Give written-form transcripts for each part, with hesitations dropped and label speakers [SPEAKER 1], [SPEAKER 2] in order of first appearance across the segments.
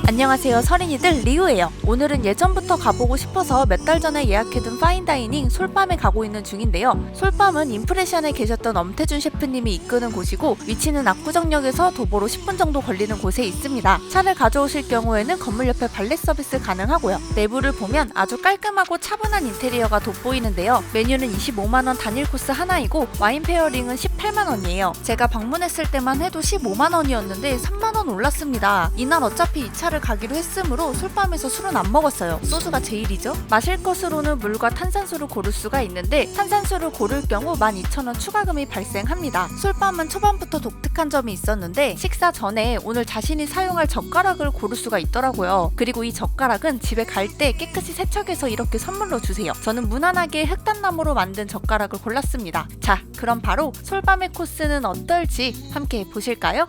[SPEAKER 1] 안녕하세요, 서린이들 리우예요. 오늘은 예전부터 가보고 싶어서 몇 달 전에 예약해둔 파인다이닝 솔밤에 가고 있는 중인데요. 솔밤은 임프레션에 계셨던 엄태준 셰프님이 이끄는 곳이고 위치는 압구정역에서 도보로 10분 정도 걸리는 곳에 있습니다. 차를 가져오실 경우에는 건물 옆에 발렛 서비스 가능하고요. 내부를 보면 아주 깔끔하고 차분한 인테리어가 돋보이는데요. 메뉴는 25만원 단일 코스 하나이고 와인 페어링은 18만원이에요. 제가 방문했을 때만 해도 15만원이었는데 3만원 올랐습니다. 이날 어차피 이 차를 가기로 했으므로 솔밤에서 술은 안 먹었어요. 소주가 제일이죠. 마실 것으로는 물과 탄산수를 고를 수가 있는데 탄산수를 고를 경우 12,000원 추가금이 발생합니다. 솔밤은 초반부터 독특한 점이 있었는데 식사 전에 오늘 자신이 사용할 젓가락을 고를 수가 있더라고요. 그리고 이 젓가락은 집에 갈 때 깨끗이 세척해서 이렇게 선물로 주세요. 저는 무난하게 흑단나무로 만든 젓가락을 골랐습니다. 자, 그럼 바로 솔밤의 코스는 어떨지 함께 보실까요?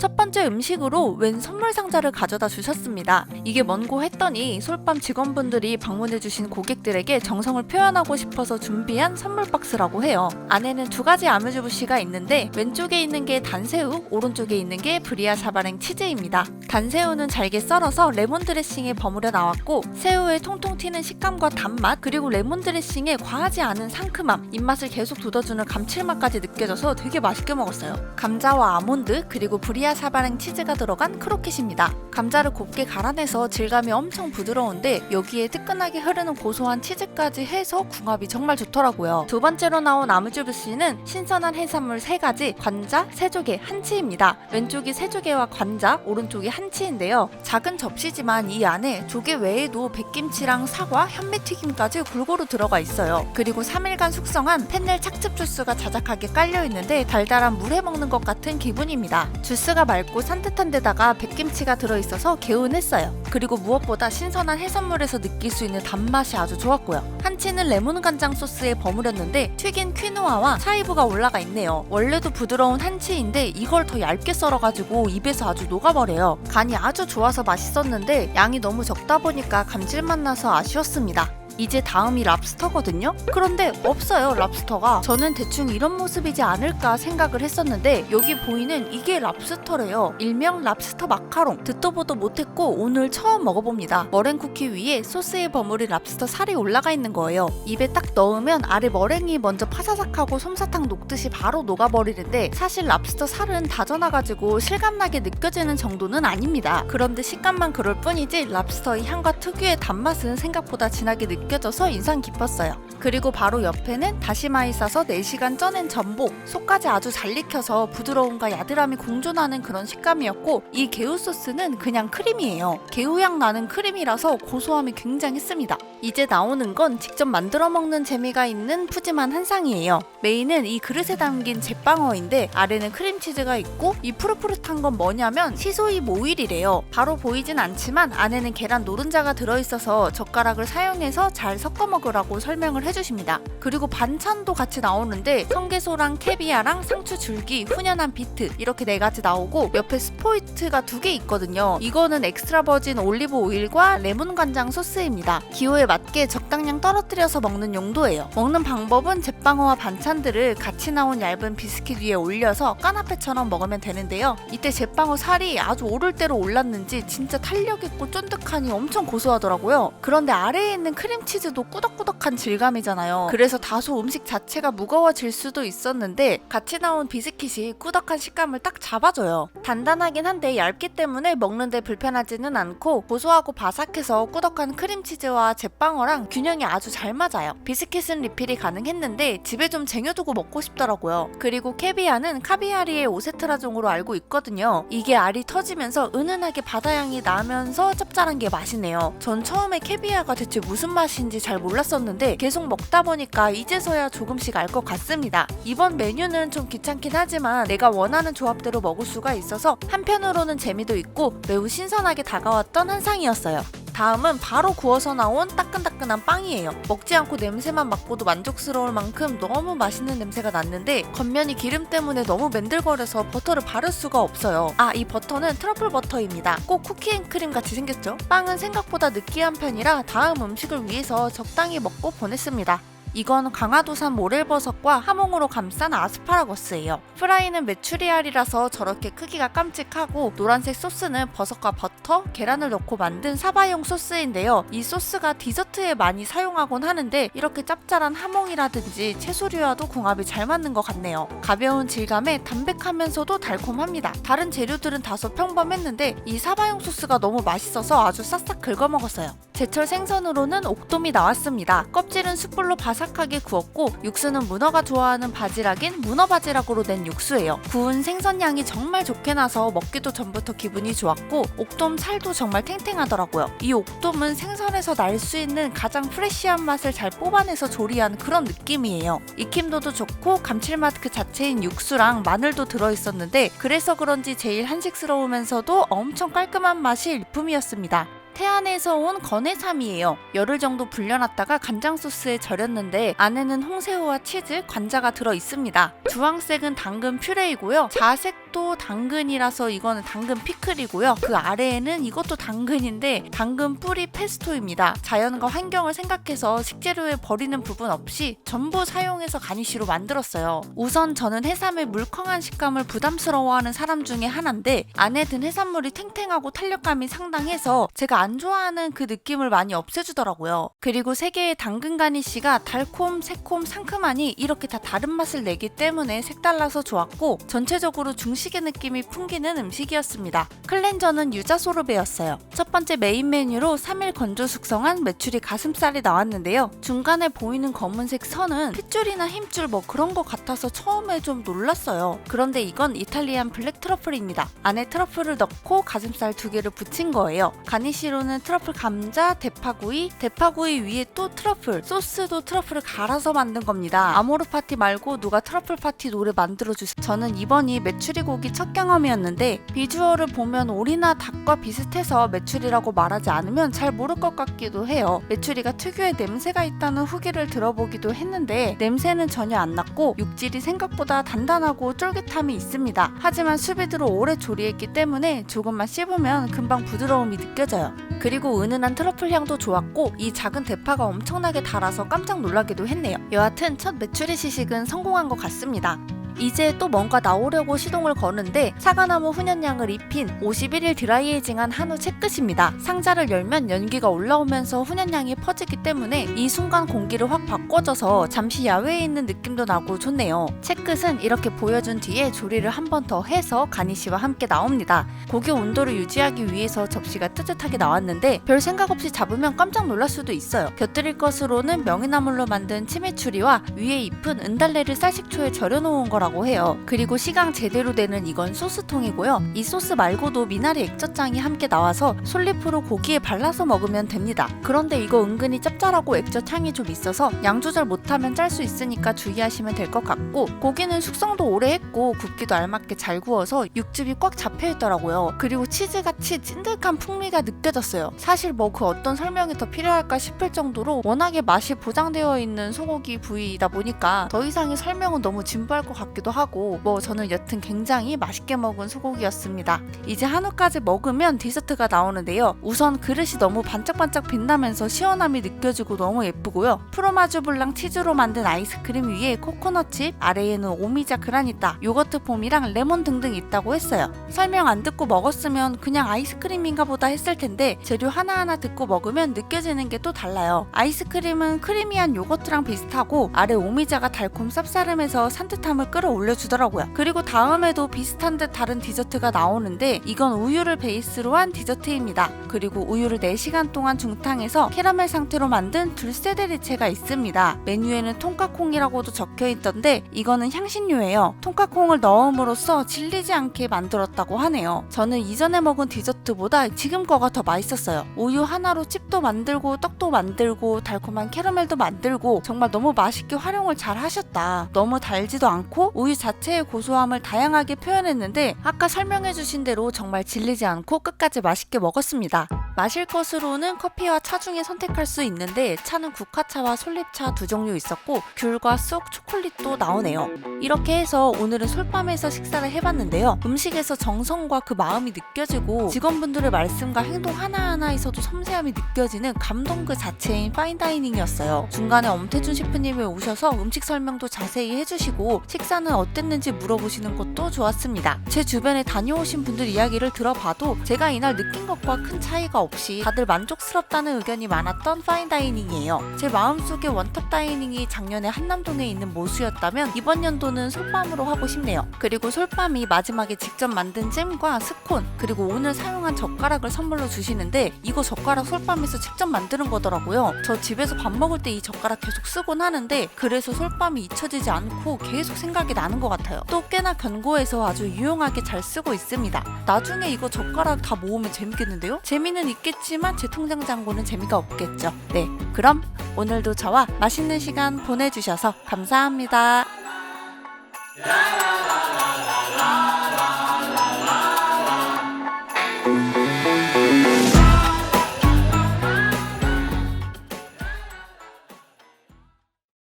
[SPEAKER 1] 첫 번째 음식으로 웬 선물 상자를 가져다 주셨습니다. 이게 뭔고 했더니 솔밤 직원분들이 방문해주신 고객들에게 정성을 표현하고 싶어서 준비한 선물 박스라고 해요. 안에는 두 가지 아뮤즈부시가 있는데 왼쪽에 있는 게 단새우, 오른쪽에 있는 게 브리아 샤바랭 치즈입니다. 단새우는 잘게 썰어서 레몬 드레싱에 버무려 나왔고 새우의 통통 튀는 식감과 단맛 그리고 레몬 드레싱에 과하지 않은 상큼함, 입맛을 계속 돋워주는 감칠맛까지 느껴져서 되게 맛있게 먹었어요. 감자와 아몬드 그리고 브리아 샤바랭 치즈가 들어간 크로켓입니다. 감자를 곱게 갈아내서 질감이 엄청 부드러운데 여기에 뜨끈하게 흐르는 고소한 치즈까지 해서 궁합이 정말 좋더라고요. 두 번째로 나온 아무주부시는 신선한 해산물 3가지, 관자, 새조개, 한치입니다. 왼쪽이 새조개와 관자, 오른쪽이 한치인데요. 작은 접시지만 이 안에 조개 외에도 백김치랑 사과, 현미튀김까지 골고루 들어가 있어요. 그리고 3일간 숙성한 펜넬 착즙 주스가 자작하게 깔려있는데 달달한 물에 먹는 것 같은 기분입니다. 주스가 맑고 산뜻한 데다가 백김치가 들어있어서 개운했어요. 그리고 무엇보다 신선한 해산물에서 느낄 수 있는 단맛이 아주 좋았고요. 한치는 레몬 간장 소스에 버무렸는데 튀긴 퀴노아와 차이브가 올라가 있네요. 원래도 부드러운 한치인데 이걸 더 얇게 썰어가지고 입에서 아주 녹아버려요. 간이 아주 좋아서 맛있었는데 양이 너무 적다 보니까 감질맛 나서 아쉬웠습니다. 이제 다음이 랍스터거든요? 그런데 없어요, 랍스터가. 저는 대충 이런 모습이지 않을까 생각을 했었는데 여기 보이는 이게 랍스터래요. 일명 랍스터 마카롱. 듣도 보도 못했고 오늘 처음 먹어봅니다. 머랭 쿠키 위에 소스에 버무린 랍스터 살이 올라가 있는 거예요. 입에 딱 넣으면 아래 머랭이 먼저 파사삭하고 솜사탕 녹듯이 바로 녹아버리는데 사실 랍스터 살은 다져놔가지고 실감나게 느껴지는 정도는 아닙니다. 그런데 식감만 그럴 뿐이지 랍스터의 향과 특유의 단맛은 생각보다 진하게 느껴져서 인상 깊었어요. 그리고 바로 옆에는 다시마에 싸서 4시간 쪄낸 전복, 속까지 아주 잘 익혀서 부드러움과 야들함이 공존하는 그런 식감이었고 이 개우 소스는 그냥 크림이에요. 개우향 나는 크림이라서 고소함이 굉장했습니다. 이제 나오는 건 직접 만들어 먹는 재미가 있는 푸짐한 한상이에요. 메인은 이 그릇에 담긴 제빵어인데 아래는 크림치즈가 있고 이 푸릇푸릇한 건 뭐냐면 시소잎 오일이래요. 바로 보이진 않지만 안에는 계란 노른자가 들어있어서 젓가락을 사용해서 잘 섞어 먹으라고 설명을 해주십니다. 그리고 반찬도 같이 나오는데 청개소랑 캐비아랑 상추 줄기, 훈연한 비트 이렇게 4가지 나오고 옆에 스포이트가 2개 있거든요. 이거는 엑스트라 버진 올리브 오일과 레몬 간장 소스입니다. 기호에 맞게 적당량 떨어뜨려서 먹는 용도예요. 먹는 방법은 제빵어와 반찬들을 같이 나온 얇은 비스킷 위에 올려서 까나페처럼 먹으면 되는데요. 이때 제빵어 살이 아주 오를 대로 올랐는지 진짜 탄력있고 쫀득하니 엄청 고소하더라고요. 그런데 아래에 있는 크림치즈도 꾸덕꾸덕한 질감이잖아요. 그래서 다소 음식 자체가 무거워질 수도 있었는데 같이 나온 비스킷이 꾸덕한 식감을 딱 잡아줘요. 단단하긴 한데 얇기 때문에 먹는데 불편하지는 않고 고소하고 바삭해서 꾸덕한 크림치즈와 제빵어랑 균형이 아주 잘 맞아요. 비스킷은 리필이 가능했는데 집에 좀 쟁여두고 먹고 싶더라고요. 그리고 캐비아는 카비아리의 오세트라종으로 알고 있거든요. 이게 알이 터지면서 은은하게 바다향이 나면서 짭짤한 게 맛이네요. 전 처음에 캐비아가 대체 무슨 맛인지 잘 몰랐었는데 계속 먹다 보니까 이제서야 조금씩 알 것 같습니다. 이번 메뉴는 좀 귀찮긴 하지만 내가 원하는 조합대로 먹을 수가 있어서 한편으로는 재미도 있고 매우 신선하게 다가왔던 한상이었어요. 다음은 바로 구워서 나온 따끈따끈한 빵이에요. 먹지 않고 냄새만 맡고도 만족스러울 만큼 너무 맛있는 냄새가 났는데 겉면이 기름 때문에 너무 맨들거려서 버터를 바를 수가 없어요. 이 버터는 트러플 버터입니다. 꼭 쿠키앤크림 같이 생겼죠? 빵은 생각보다 느끼한 편이라 다음 음식을 위해서 적당히 먹고 보냈습니다. 이건 강화도산 모렐버섯과 하몽으로 감싼 아스파라거스예요. 프라이는 메추리알이라서 저렇게 크기가 깜찍하고 노란색 소스는 버섯과 버터, 계란을 넣고 만든 사바용 소스인데요. 이 소스가 디저트에 많이 사용하곤 하는데 이렇게 짭짤한 하몽이라든지 채소류와도 궁합이 잘 맞는 것 같네요. 가벼운 질감에 담백하면서도 달콤합니다. 다른 재료들은 다소 평범했는데 이 사바용 소스가 너무 맛있어서 아주 싹싹 긁어먹었어요. 제철 생선으로는 옥돔이 나왔습니다. 껍질은 숯불로 바삭하게 구웠고 육수는 문어가 좋아하는 바지락인 문어 바지락으로 낸 육수예요. 구운 생선 양이 정말 좋게 나서 먹기도 전부터 기분이 좋았고 옥돔 살도 정말 탱탱하더라고요. 이 옥돔은 생선에서 날 수 있는 가장 프레시한 맛을 잘 뽑아내서 조리한 그런 느낌이에요. 익힘도도 좋고 감칠맛 그 자체인 육수랑 마늘도 들어있었는데 그래서 그런지 제일 한식스러우면서도 엄청 깔끔한 맛이 일품이었습니다. 태안에서 온 건해삼이에요. 열흘 정도 불려놨다가 간장 소스에 절였는데 안에는 홍새우와 치즈, 관자가 들어있습니다. 주황색은 당근 퓨레이고요. 자색도 당근이라서 이거는 당근 피클이고요. 그 아래에는 이것도 당근인데 당근 뿌리 페스토입니다. 자연과 환경을 생각해서 식재료에 버리는 부분 없이 전부 사용해서 가니쉬로 만들었어요. 우선 저는 해삼의 물컹한 식감을 부담스러워하는 사람 중에 하나인데 안에 든 해산물이 탱탱하고 탄력감이 상당해서 제가 안 좋아하는 그 느낌을 많이 없애주더라고요. 그리고 3개의 당근 가니쉬가 달콤, 새콤, 상큼하니 이렇게 다 다른 맛을 내기 때문에 색달라서 좋았고 전체적으로 중식의 느낌이 풍기는 음식이었습니다. 클렌저는 유자 소르베였어요. 첫 번째 메인 메뉴로 3일 건조 숙성한 메추리 가슴살이 나왔는데요. 중간에 보이는 검은색 선은 핏줄이나 힘줄 뭐 그런 것 같아서 처음에 좀 놀랐어요. 그런데 이건 이탈리안 블랙 트러플입니다. 안에 트러플을 넣고 가슴살 2개를 붙인 거예요. 가니쉬로는 트러플 감자, 대파구이 위에 또 트러플, 소스도 트러플을 갈아서 만든 겁니다. 아모르 파티 말고 누가 트러플 파티 노래 만들어주세요. 저는 이번이 메추리 고기 첫 경험이었는데 비주얼을 보면 오리나 닭과 비슷해서 메추리라고 말하지 않으면 잘 모를 것 같기도 해요. 메추리가 특유의 냄새가 있다는 후기를 들어보기도 했는데 냄새는 전혀 안 났고 육질이 생각보다 단단하고 쫄깃함이 있습니다. 하지만 수비드로 오래 조리했기 때문에 조금만 씹으면 금방 부드러움이 느껴져요. 그리고 은은한 트러플 향도 좋았고 이 작은 대파가 엄청나게 달아서 깜짝 놀라기도 했네요. 여하튼 첫 메추리 시식은 성공한 것 같습니다. 이제 또 뭔가 나오려고 시동을 거는데 사과나무 훈연향을 입힌 51일 드라이에이징한 한우 채끝입니다. 상자를 열면 연기가 올라오면서 훈연향이 퍼지기 때문에 이 순간 공기를 확 바꿔줘서 잠시 야외에 있는 느낌도 나고 좋네요. 채끝은 이렇게 보여준 뒤에 조리를 한 번 더 해서 가니쉬와 함께 나옵니다. 고기 온도를 유지하기 위해서 접시가 뜨뜻하게 나왔는데 별 생각 없이 잡으면 깜짝 놀랄 수도 있어요. 곁들일 것으로는 명이나물로 만든 치미추리와 위에 잎은 은달래를 쌀식초에 절여놓은 거라고 해요. 그리고 시강 제대로 되는 이건 소스통이고요. 이 소스 말고도 미나리 액젓장이 함께 나와서 솔잎으로 고기에 발라서 먹으면 됩니다. 그런데 이거 은근히 짭짤하고 액젓 향이 좀 있어서 양 조절 못하면 짤 수 있으니까 주의하시면 될 것 같고 고기는 숙성도 오래 했고 굽기도 알맞게 잘 구워서 육즙이 꽉 잡혀있더라고요. 그리고 치즈같이 찐득한 풍미가 느껴졌어요. 사실 뭐 그 어떤 설명이 더 필요할까 싶을 정도로 워낙에 맛이 보장되어 있는 소고기 부위이다 보니까 더 이상의 설명은 너무 진부할 것 같기도 하고 뭐 저는 여튼 굉장히 맛있게 먹은 소고기였습니다. 이제 한우까지 먹으면 디저트가 나오는데요. 우선 그릇이 너무 반짝반짝 빛나면서 시원함이 느껴지고 너무 예쁘고요. 프로마주 블랑 치즈로 만든 아이스크림 위에 코코넛칩, 아래에는 오미자 그라니타, 요거트 폼이랑 레몬 등등 있다고 했어요. 설명 안 듣고 먹었으면 그냥 아이스크림인가 보다 했을 텐데 재료 하나하나 듣고 먹으면 느껴지는 게 또 달라요. 아이스크림은 크리미한 요거트랑 비슷하고 아래 오미자가 달콤 쌉싸름해서 산뜻함을 끌어올려주더라고요. 그리고 다음에도 비슷한 듯 다른 디저트가 나오는데 이건 우유를 베이스로 한 디저트입니다. 그리고 우유를 4시간 동안 중탕해서 캐러멜 상태로 만든 둘세데리체가 있습니다. 메뉴에는 통카콩이라고도 적혀있던데 이거는 향신료예요. 통카콩을 넣음으로써 질리지 않게 만들었다고 하네요. 저는 이전에 먹은 디저트보다 지금 거가 더 맛있었어요. 우유 하나로 칩도 만들고 떡도 만들고 달콤한 캐러멜도 만들고 정말 너무 맛있게 활용을 잘 하셨다. 너무 달지도 않고 우유 자체의 고소함을 다양하게 표현했는데 아까 설명해주신 대로 정말 질리지 않고 끝까지 맛있게 먹었습니다. 마실 것으로는 커피와 차 중에 선택할 수 있는데 차는 국화차와 솔잎차 두 종류 있었고 귤과 쑥, 초콜릿도 나오네요. 이렇게 해서 오늘은 솔밤에서 식사를 해봤는데요. 음식에서 정성과 그 마음이 느껴지고 직원분들의 말씀과 행동 하나하나에서도 섬세함이 느껴지는 감동 그 자체인 파인다이닝이었어요. 중간에 엄태준 셰프님이 오셔서 음식 설명도 자세히 해주시고 식사는 어땠는지 물어보시는 것도 좋았습니다. 제 주변에 다녀오신 분들 이야기를 들어봐도 제가 이날 느낀 것과 큰 차이가 없이 다들 만족스럽다는 의견이 많았던 파인다이닝이에요. 제 마음속에 원탑 다이닝이 작년에 한남동에 있는 모수였다면 이번 연도는 솔밤으로 하고 싶네요. 그리고 솔밤이 마지막에 직접 만든 잼과 스콘 그리고 오늘 사용한 젓가락을 선물로 주시는데 이거 젓가락 솔밤에서 직접 만드는 거더라고요. 저 집에서 밥 먹을 때 이 젓가락 계속 쓰곤 하는데 그래서 솔밤이 잊혀지지 않고 계속 생각이 나는 것 같아요. 또 꽤나 견고해서 아주 유용하게 잘 쓰고 있습니다. 나중에 이거 젓가락 다 모으면 재밌겠는데요? 재미는 있겠지만 제 통장 잔고는 재미가 없겠죠. 네, 그럼 오늘도 저와 맛있는 시간 보내주셔서 감사합니다.